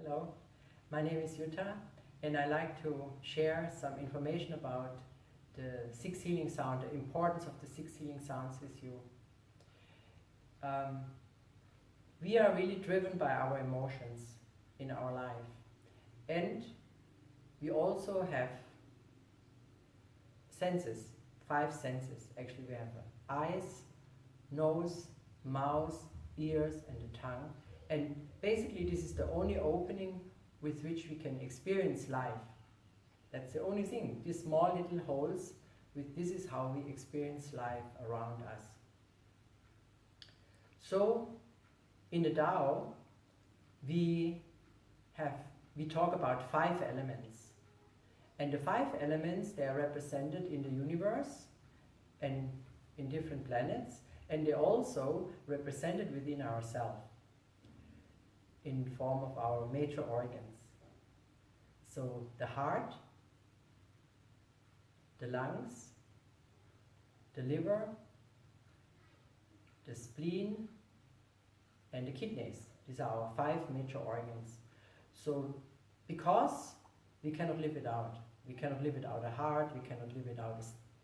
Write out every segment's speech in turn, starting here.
Hello, my name is Jutta, and I like to share some information about the 6 healing sound, the importance of the 6 healing sounds with you. We are really driven by our emotions in our life, and we also have senses, 5 senses. Actually, we have eyes, nose, mouth, ears, and the tongue. And basically, this is the only opening with which we can experience life. That's the only thing. These small little holes, this is how we experience life around us. So, in the Tao, we talk about 5 elements. And the 5 elements, they are represented in the universe and in different planets, and they're also represented within ourselves in form of our major organs. So the heart, the lungs, the liver, the spleen, and the kidneys. These are our 5 major organs. So because we cannot live without. We cannot live without a heart, we cannot live without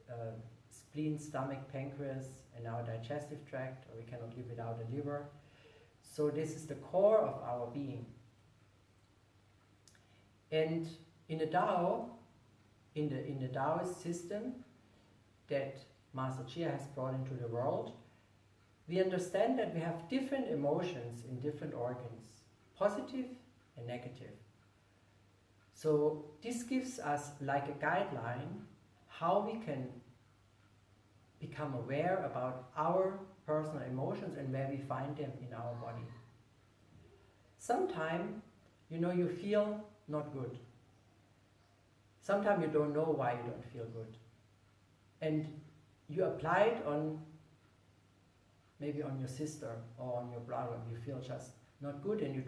a spleen, stomach, pancreas, and our digestive tract, or we cannot live without a liver. So this is the core of our being. And in the Tao, in the Taoist system that Master Chia has brought into the world, we understand that we have different emotions in different organs, positive and negative. So this gives us like a guideline how we can become aware about our personal emotions and where we find them in our body. Sometimes, you feel not good. Sometimes you don't know why you don't feel good. And you apply it maybe on your sister or on your brother. You feel just not good and you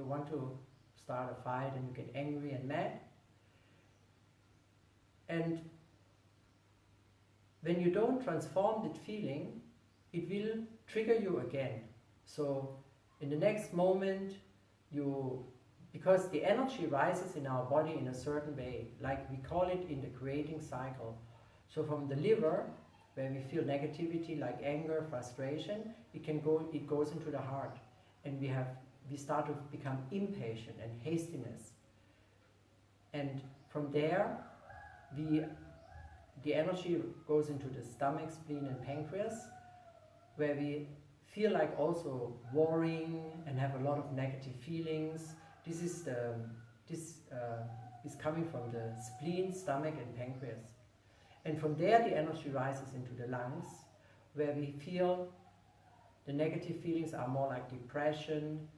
want to start a fight and you get angry and mad. And when you don't transform that feeling, it will trigger you again. So in the next moment, because the energy rises in our body in a certain way, like we call it in the creating cycle. So from the liver, where we feel negativity like anger, frustration, it goes into the heart. And we start to become impatient and hastiness. And from there, the energy goes into the stomach, spleen, and pancreas, where we feel like also worrying and have a lot of negative feelings. This is coming from the spleen, stomach, and pancreas. And from there, the energy rises into the lungs, where we feel the negative feelings are more like depression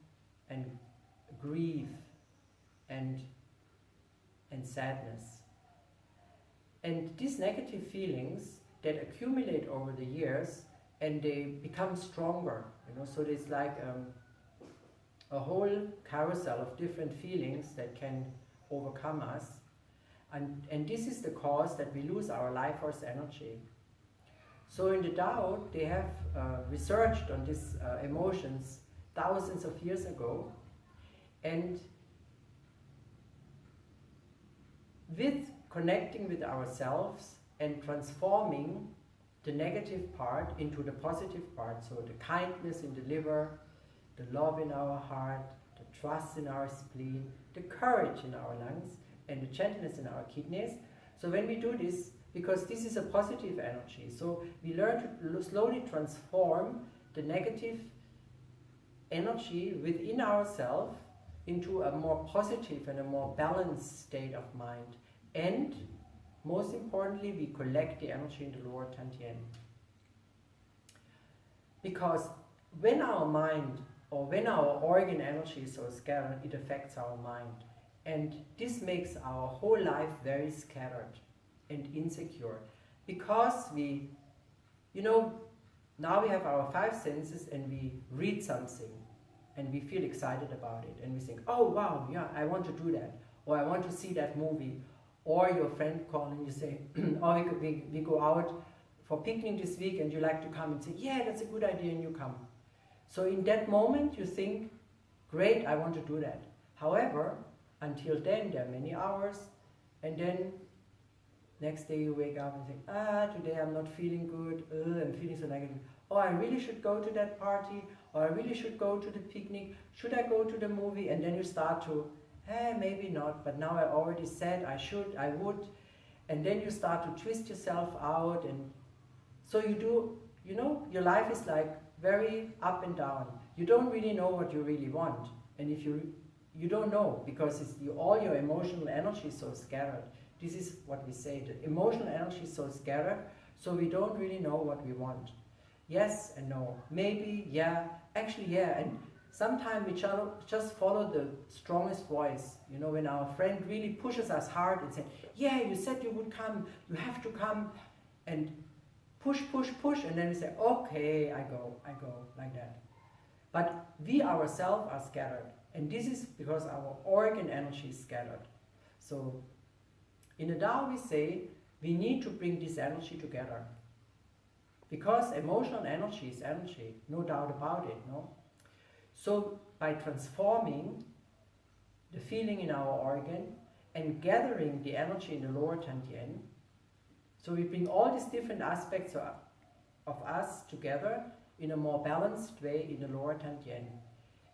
and grief and sadness. And these negative feelings that accumulate over the years and they become stronger, so there's like a whole carousel of different feelings that can overcome us. And this is the cause that we lose our life force energy. So in the Tao, they have researched on these emotions thousands of years ago, and with connecting with ourselves and transforming the negative part into the positive part, so the kindness in the liver, the love in our heart, the trust in our spleen, the courage in our lungs, and the gentleness in our kidneys. So when we do this, because this is a positive energy, so we learn to slowly transform the negative energy within ourselves into a more positive and a more balanced state of mind. And most importantly, we collect the energy in the lower Tantien. Because when our mind or when our organ energy is so scattered, it affects our mind. And this makes our whole life very scattered and insecure. Because now we have our 5 senses and we read something and we feel excited about it and we think, oh wow, yeah, I want to do that, or I want to see that movie. Or your friend calls and you say, oh, we go out for picnic this week and you like to come, and say, yeah, that's a good idea, and you come. So in that moment you think, great, I want to do that. However, until then there are many hours, and then next day you wake up and think, today I'm not feeling good, I'm feeling so negative. Oh, I really should go to that party, or I really should go to the picnic, should I go to the movie? And then you start to, maybe not, but now I already said I should, I would. And then you start to twist yourself out, and so you do, your life is like very up and down. You don't really know what you really want. And if you don't know, because all your emotional energy is so scattered. This is what we say, the emotional energy is so scattered, so we don't really know what we want. Yes and no, maybe, yeah, actually yeah, and sometimes we just follow the strongest voice. When our friend really pushes us hard and says, yeah, you said you would come, you have to come, and push, and then we say, okay, I go, like that. But we ourselves are scattered, and this is because our organ energy is scattered. So in the Tao we say, we need to bring this energy together. Because emotional energy is energy, no doubt about it, no? So by transforming the feeling in our organ and gathering the energy in the lower Tantien, so we bring all these different aspects of us together in a more balanced way in the lower Tantien.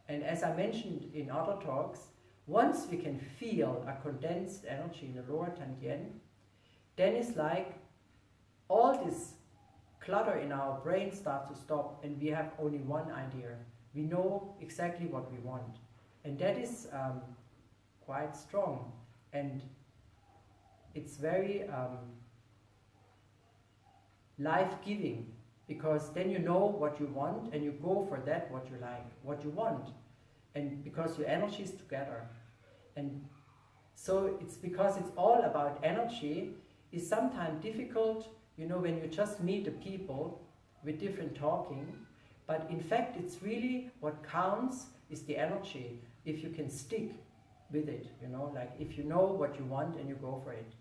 And as I mentioned in other talks, once we can feel a condensed energy in the lower Tantien, then it's like all this clutter in our brain starts to stop, and we have only one idea. We know exactly what we want. And that is quite strong. And it's very life-giving, because then you know what you want and you go for that, what you like, what you want. And because your energy is together. And so it's because it's all about energy, is sometimes difficult, when you just meet the people with different talking. But in fact, it's really what counts is the energy, if you can stick with it, like if you know what you want and you go for it.